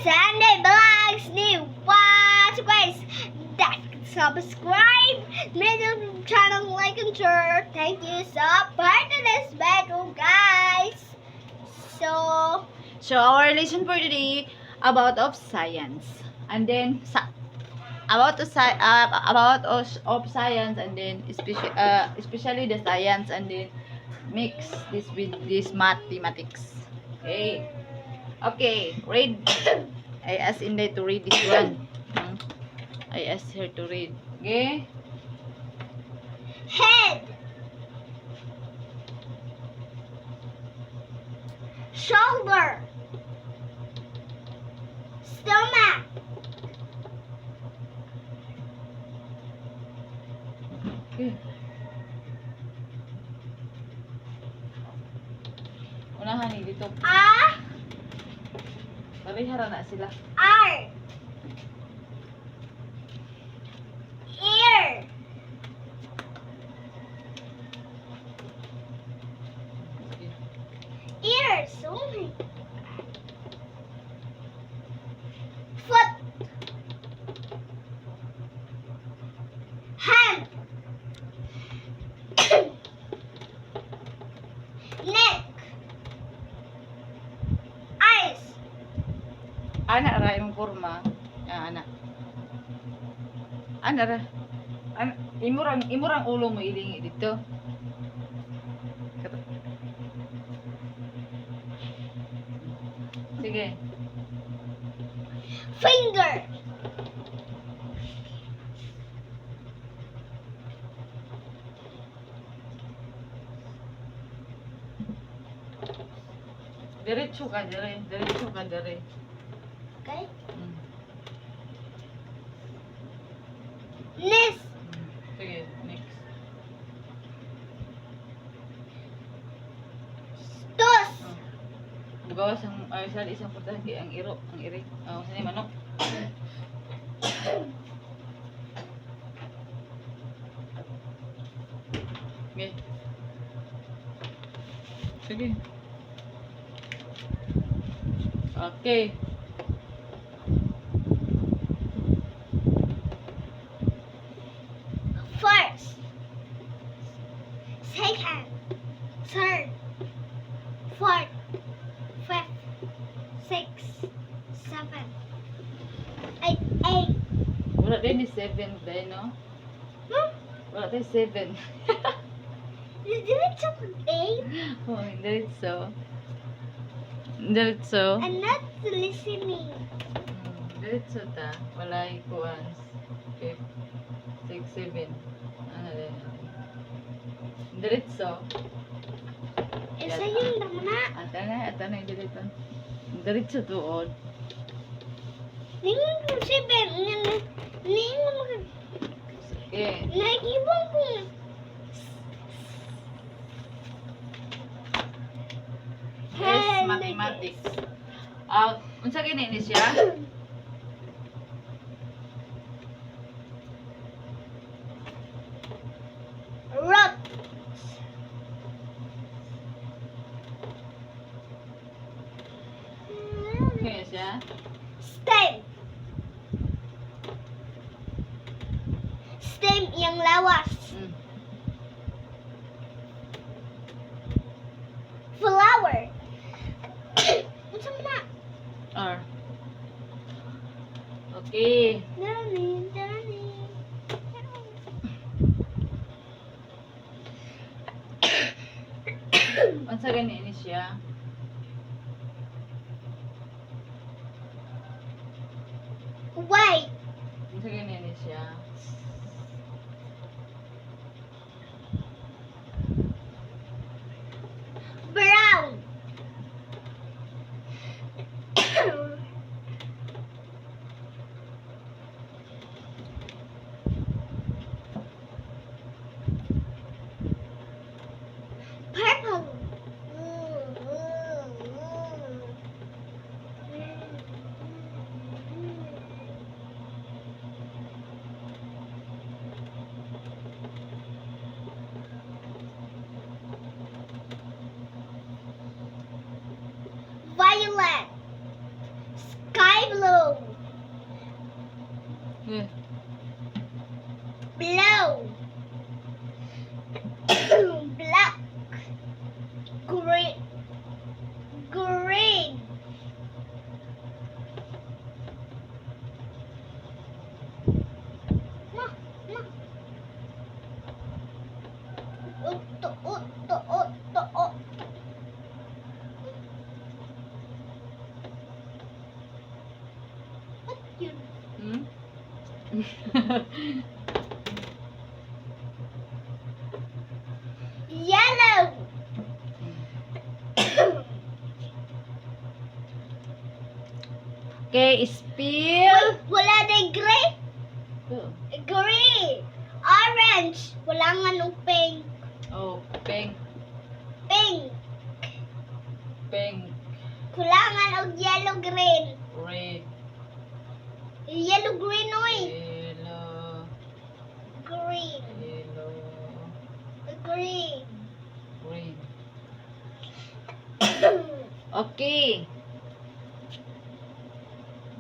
Sunday Vlogs ni Watch guys. Subscribe my YouTube channel, like and share. Thank you so much to this video guys. So our lesson for today about of science, and then about of science, and then especially the science, and then mix this with this mathematics. Okay, read. I asked Inday to read this one. I asked her to read. Okay. Head, shoulder, stomach, Okay. Unahan ni dito. Parihara na sila. R, ear, ears, oh my. Foot, hand, neck, eyes, Anak ra imong kurma. Anak. Anak ra. Imurang ulo mo ilingi dito. Sige. finger, Diretso ka dire. Diretso ka dire. okay, Mm. knees, Sige, next. toes, Bugawas ang isang putahe ang iro, ang iri. Sini manok. Okay. Sige. Okay. first, second, third, fourth, fifth, sixth, seventh, eight. Wala din ni 7 day, no? Wala din 7. Diretso ko eight. Oh, diretso. Diretso. I'm not listening. Diretso ta. Wala ikuan. 5, 6, 7. Ano din? Diretso. Isa yung damana. Ata na yung diretso. Diretso tuod. Ningon ko seven. Ningon ko. Okay. Nag-ibang ko. Yes, mathematics. Unsa gini ni siya? Rock. Okay siya. Stem. Stem yang lawas. Mm. Flower. Unsa man na? R. Okay. Dani. Unsa gani ni siya? White. Unsa gani ni siya? Brown. Purple. Eh, Blue. Black. Green. Green. Ma, ma. Utto, utto, utto, utto. What yun? Hmm? Yellow. Okay, spill. Wala na gray. Oh, Green. Orange. Wala nga nung pink. oh, pink, Pink. pink, Kulangan og yellow green. red, Yellow green oy. yellow, Green. yellow, Green. green. Okay.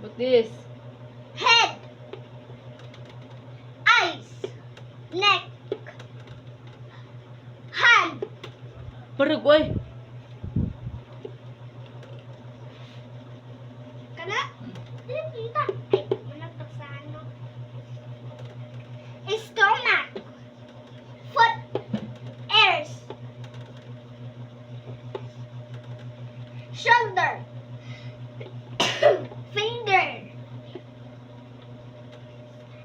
What this? Head. Eyes. Neck. Hand. Parag, oy. Kana? Dili pinta. Ay, manatag sa ano. Stomach. Foot. Ears. Shoulder. Finger.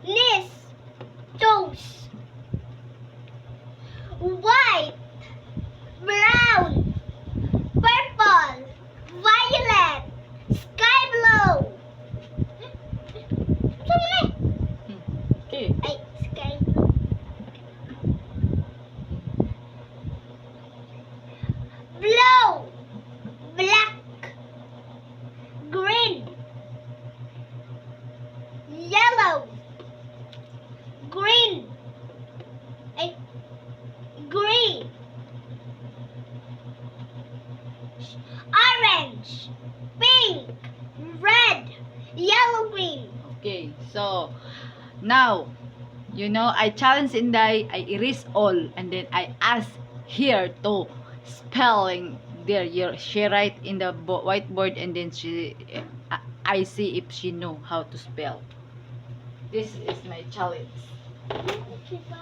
Knees. Toes. White. Brown. Purple. Violet. Sky blue. Saan mo na eh? Okay. Ay, sky blue. Blue. Black. Green. Yellow. Green. Ay, green. Orange. Pink. Red. Yellow, green. Okay, so now, you know, I challenge Inday, I erase all, and then I ask here to spelling there. She write in the whiteboard, and then I see if she know how to spell. This is my challenge. Diba?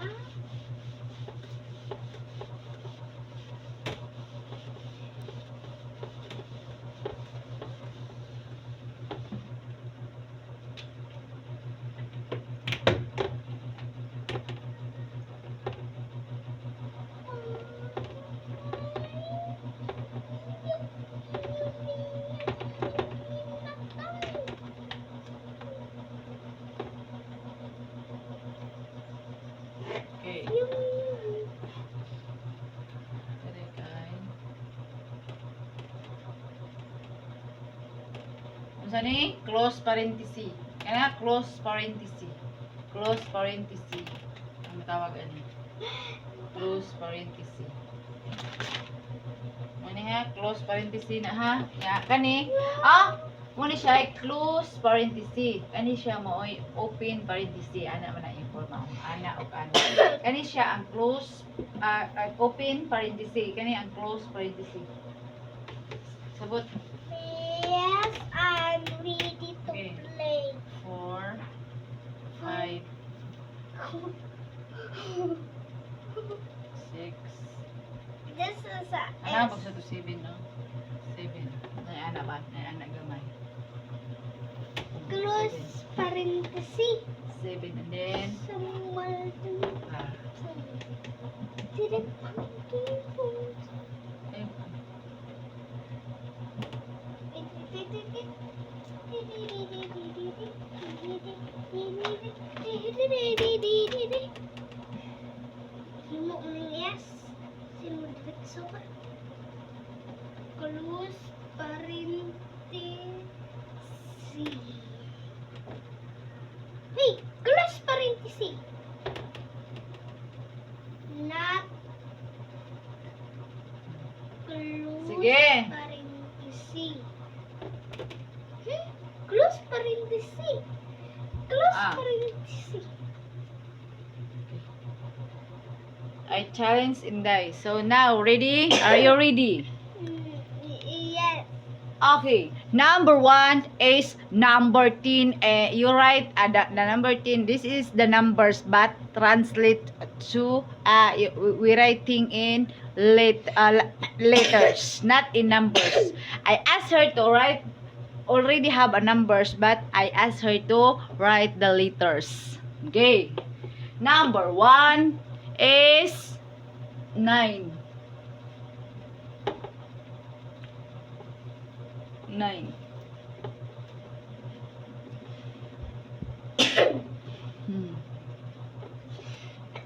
Okay. Dire kay. Unsa ni? Close parenthesis. Kana close parenthesis. Close parenthesis. Ang tawag ani. Close parenthesis. Muna ha, close parenthesis na ha. Ya, kani. Ah, muna siya close parenthesis. Kani siya mo open parenthesis. Ana man ang informa. Ana og ana. Kani siya ang close open parenthesis. Kani ang close parenthesis. Sabot. Yes, I'm ready to Okay. play. 4 5 6. This is a Ana pag sa to 7 no? 7. Nay ana ba? Nay ana gamay. close parenthesis. 7 and then Somewhere to ah, didn't pumpkin food. eh, Himo uling yes. Sino diretso ba? Close parenthesis. Hey, close parenthesis. Not close Sige. parenthesis. Close parenthesis. Close Ah. pa rin. I challenge Inday. So now, ready? Are you ready? Yes. Okay. Number 1 is number 10. You write the number 10. This is the numbers, but translate to we writing in letters, not in numbers. I asked her to write. Already have a numbers, but I asked her to write the letters. Okay. Number 1 is 9. 9.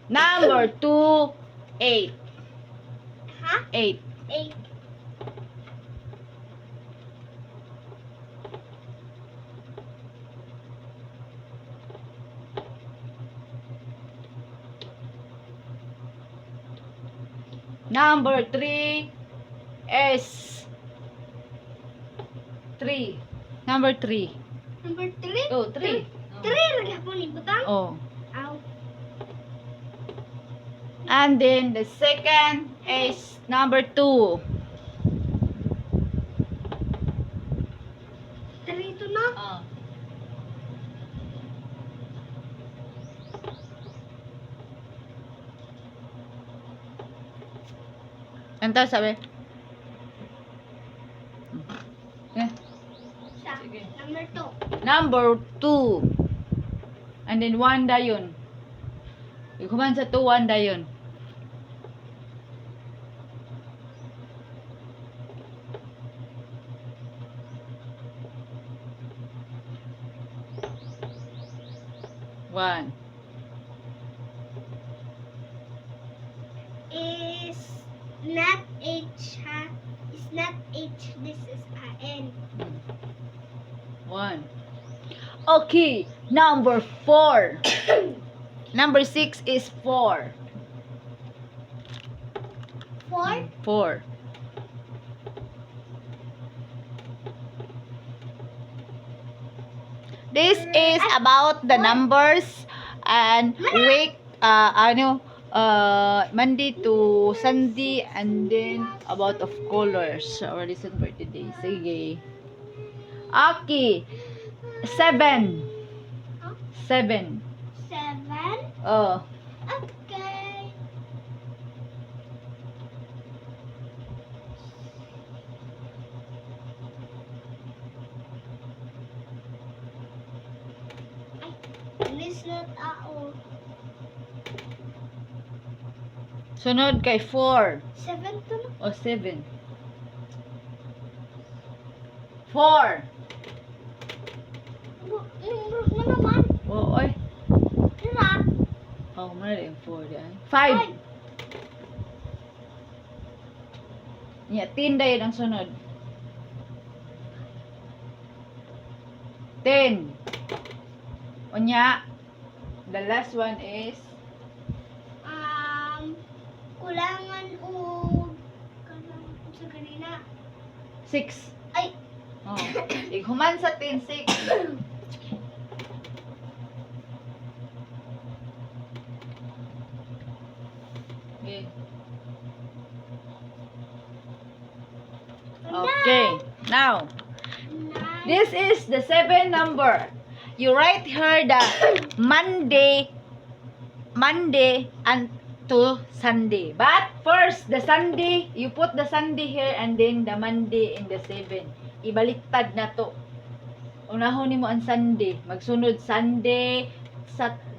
Number 2, 8. Huh? 8. 8. Number 3 is 3. Number 3. Number 3. Oh, 3. 3 lagi ako ni butang. Oh. Ow. And then the second is number 2. 3 to na. Oh. Ento sabi? Eh, Sa. Sige. Number 2. number 2. And then 1 dayon. Ikuman sa 2, 1 dayon. One. Is not H, ha? Is not H. This is a N. 1. Okay, number 4. Number 6 is 4. 4. 4. This is about the numbers and week, Monday to Sunday, and then about of colors. Our lesson for today. Sige. Okay. 7. 7. 7. Oh. Okay. This not ako. Sunod kay 4. 7 to na. O 7. 4. Mo naman. O, oy. Tira. Oh, muna rin 4 yan. 5. Yeah, 10 dayon ang sunod. 10. Unya, the last one is Kulangan o sa kanina. 6. Ay. Oh. Iguman sa 10, 6. Okay. Okay. Now, this is the 7 number. You write here the Monday and to Sunday. But first, the Sunday, you put the Sunday here and then the Monday in the 7. Ibaliktad na to. Unahon nimo ang Sunday. Magsunod Sunday,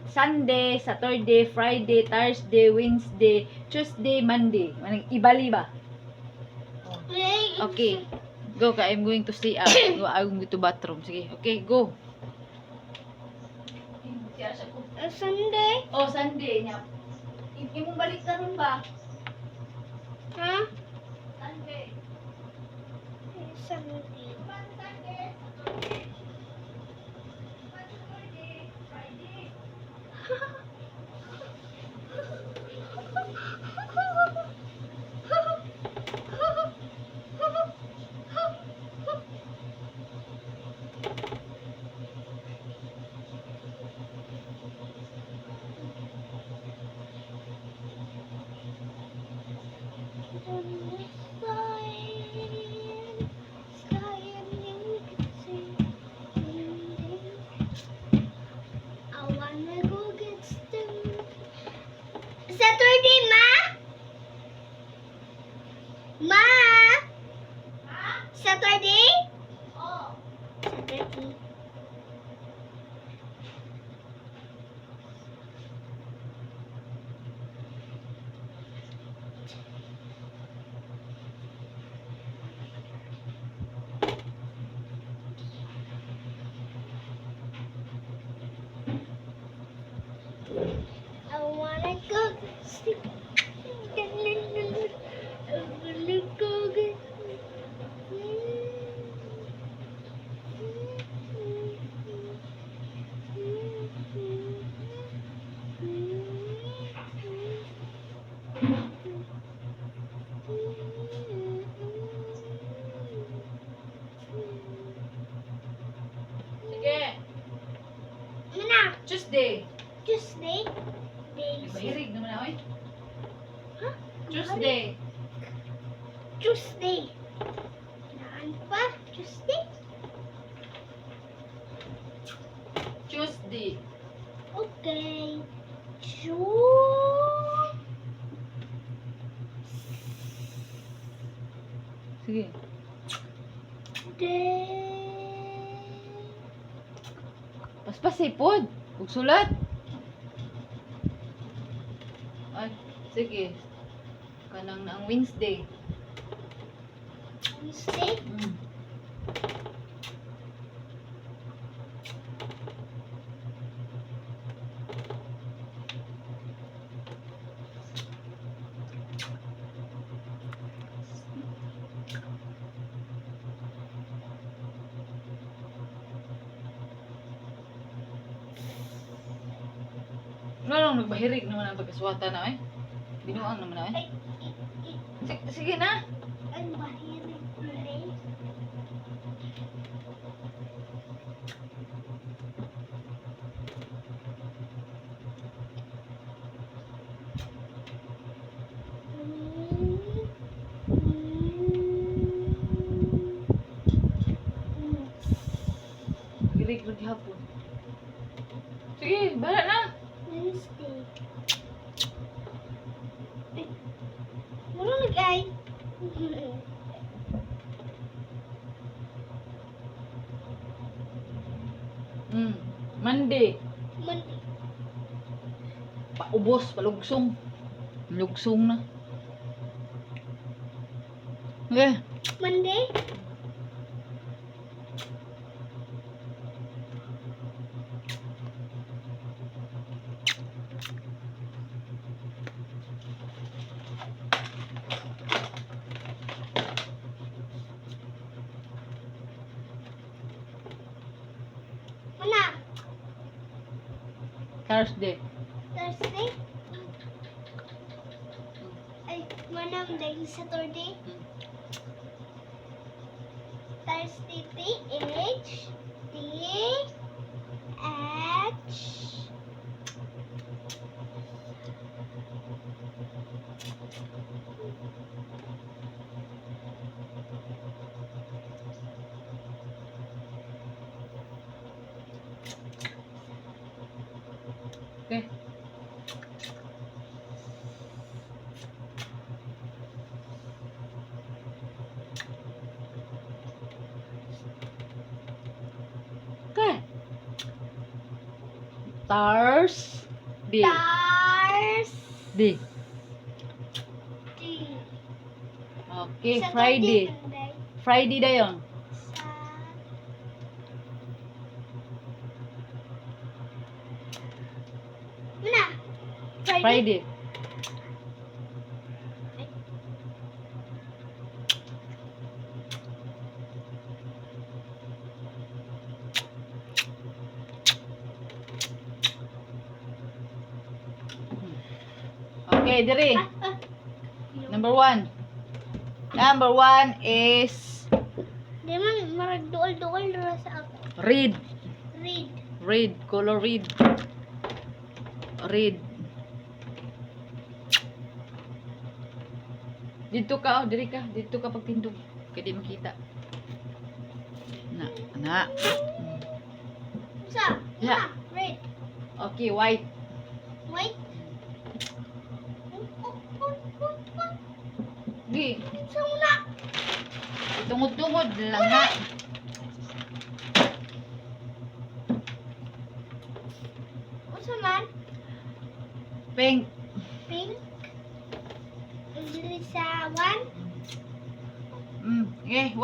Sunday, Saturday, Friday, Thursday, Wednesday, Tuesday, Monday. Manang ibali ba? Okay. Go ka. I'm going to see. I'm going to bathroom. Sige. Okay, go. Sunday. Oh, Sunday niya. Imong balik na ron ba? Ha? Sunday. Sunday. Sunday, Saturday. Saturday, Friday. Dirty. I wanna go sleep. I wanna go get Sige. Mana, Tuesday. Tuesday. Mahirig naman ako eh. Huh? Tuesday. Tuesday. Naan pa? Tuesday? Tuesday. Okay. Sige. Tuesday. Paspas ipod. Huwag sulat. Ay, sige. Kanang na ang Wednesday. Wednesday. Mm. Ano nagbahirig naman ang pagkaswata na eh. Binuang naman na eh. Ay, Sige na. ang bahirig today. Hirig lagi hapon. Sige, bahala na. Wednesday. Ay, ano nag-ay? Monday. Monday. Paubos, palugsong. Lugsong na. Okay. Monday. Mana? Thursday. Thursday? Ay, manam dahil Saturday. Thursday, TH, Okay. Okay. Thursday. Thursday. Okay, Saturday, Friday. Monday. Friday dayon. Sa... Mana? Friday. Okay, diri. Number 1. Number 1 is Di man, marag duol-duol ra sa ako. red. Read. Red, color red. Red. Dito ka, oh, diri ka. Dito ka pagtindog. Kaya di makita. Na. Sa? Yeah. Red. Okay, white. White. Gi, Sa una. tungod-tungod lang na. Pink. Pink. Dili sa 1. Okay, 1.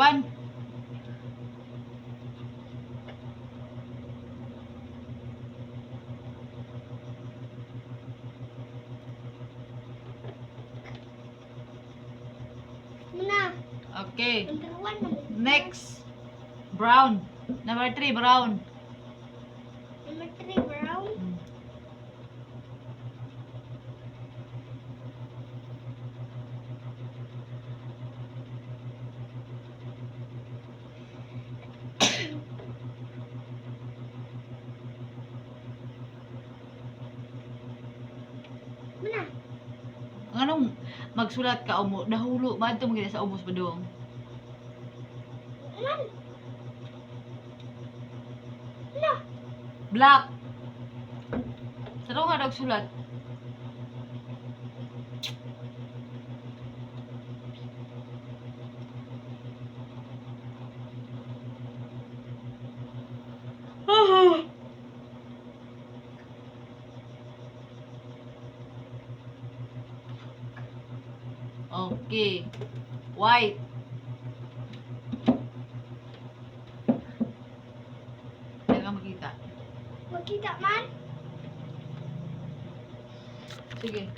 Muna. Okay. Number 1 naman. Next. Brown. Number 3, brown. Number 3, brown. Muna. Anong magsulat ka umo? Nahulo man ito magiging sa ubos pa doon. Man. Muna. Black. Saro nga nagsulat. Okay. White. Hindi ka makita. Makita man. Sige.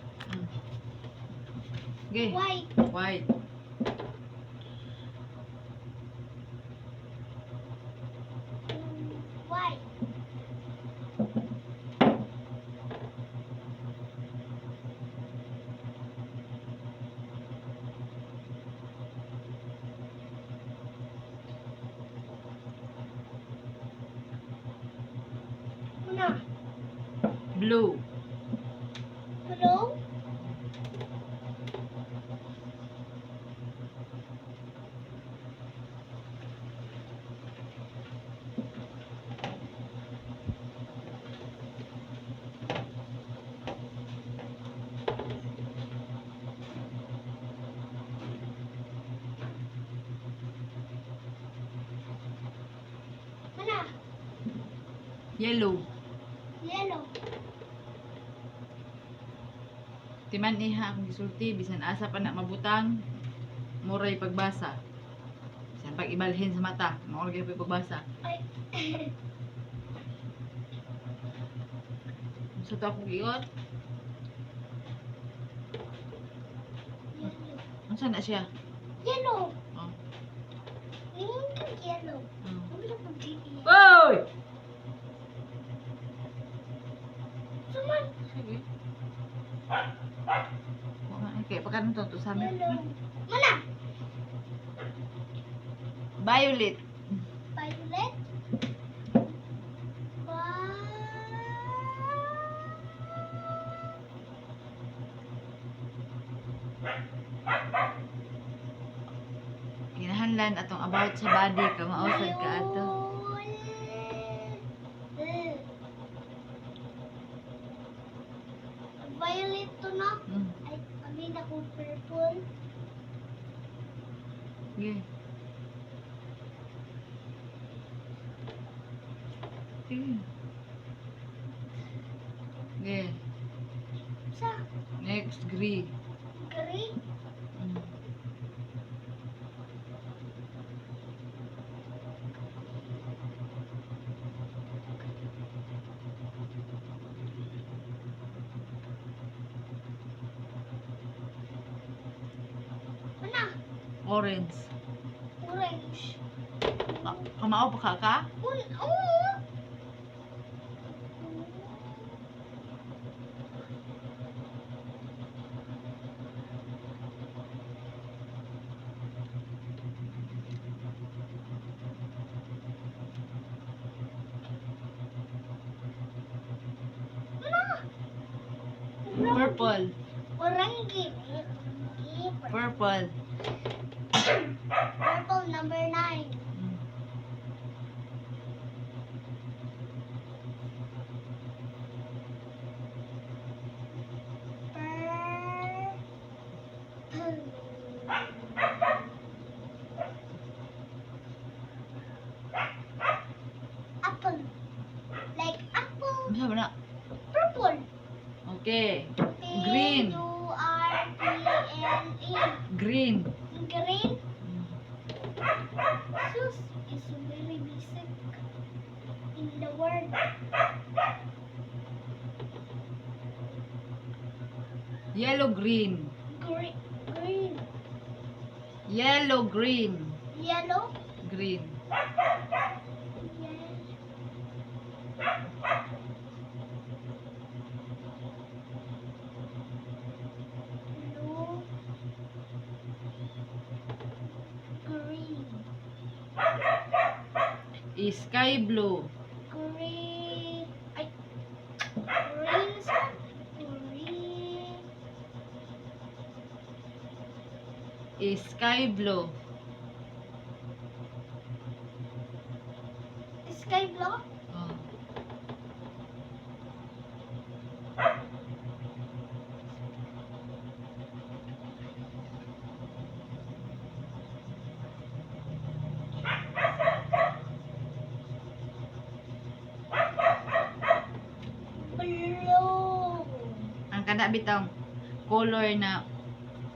Okay. White. White. White. Muna. Blue. Blue. Muna. Yellow. Yellow. Timan iha akong gisulti bisan asa pa na mabutang muray pagbasa. Bisan pag ibalhin sa mata, mao gyud pagbasa. Ay. Sa to ako giot. Unsa na siya? Yellow. Oh. Yellow. Oh. Wala pa dito. Oy! Suman. Sige. Okay, pagkanon to sa amin. Yellow. Muna. Violet. Violet. Kinahanglan atong about sa body ka mausad ka ato. Violet to na. Mm. Ay, amin ako purple. Sige. Sige. Sige. Sa Next, green. green. Mm. Mana? Orange. Orange. Kamao pa ka? Oo. Mana? Purple. Orange. Purple. Purple number 9. Mm. Apple. Like apple. Ano ba na? Purple. Okay. Green. Green. Green. Green. Sus is very basic in the word. Yellow, green. Green. Green. Yellow, green. Yellow. Green. Blue. Green. Sky blue. Green. Ay. Green. Green. Sky blue. Sky blue. Oh. Blue. Ang kana bitang color na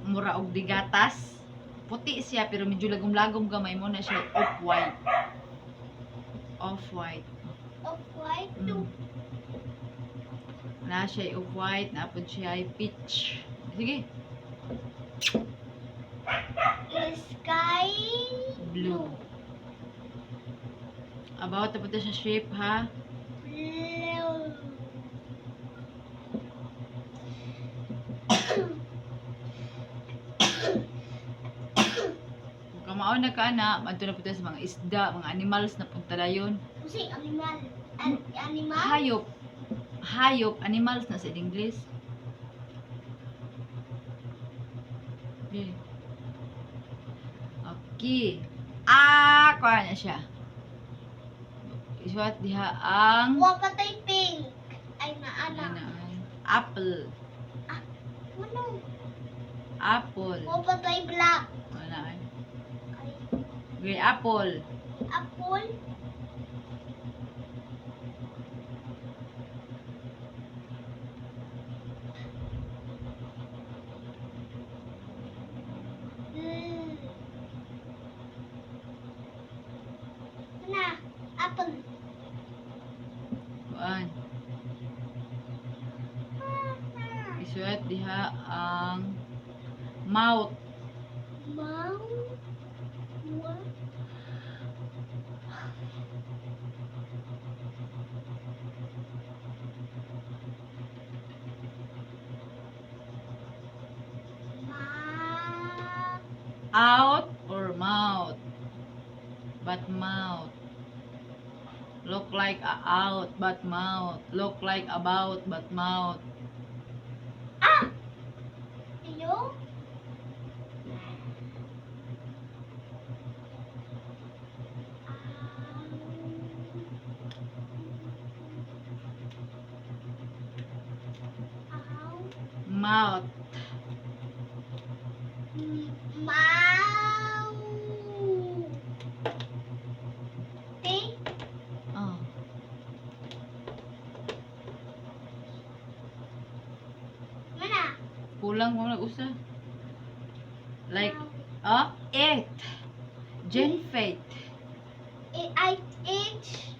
mura og digatas. Puti siya pero medyo lagom-lagom gamay mo na siya off-white. Off-white. Off-white. Mm. Na siya off-white, napod siya ay peach. Sige. Sky Blue. About tapos siya shape ha. Blue. Kung kamao na ka na, madto na punta sa mga isda, mga animals na punta dayon. Kasi animal. Animal. Hayop. Hayop, animals na sa English. Okay. Okay. Kuha na siya. Isuat diha ang Wapatay pink. Ay naana. ano, apple. Ano? Apple. Wapatay black. Wala ay. Ay. Okay, apple. Apple. Na, apple. Kuan. Isuat diha ang mouth. Mouth. What? Out or mouth? But mouth. Look like a out but mouth. Look like about but mouth. Ah! Iyo? Mouth. Mau. Ting. Oh. Mana? Kulang mo nag-usa. Like, oh, it. Gen Fate. I H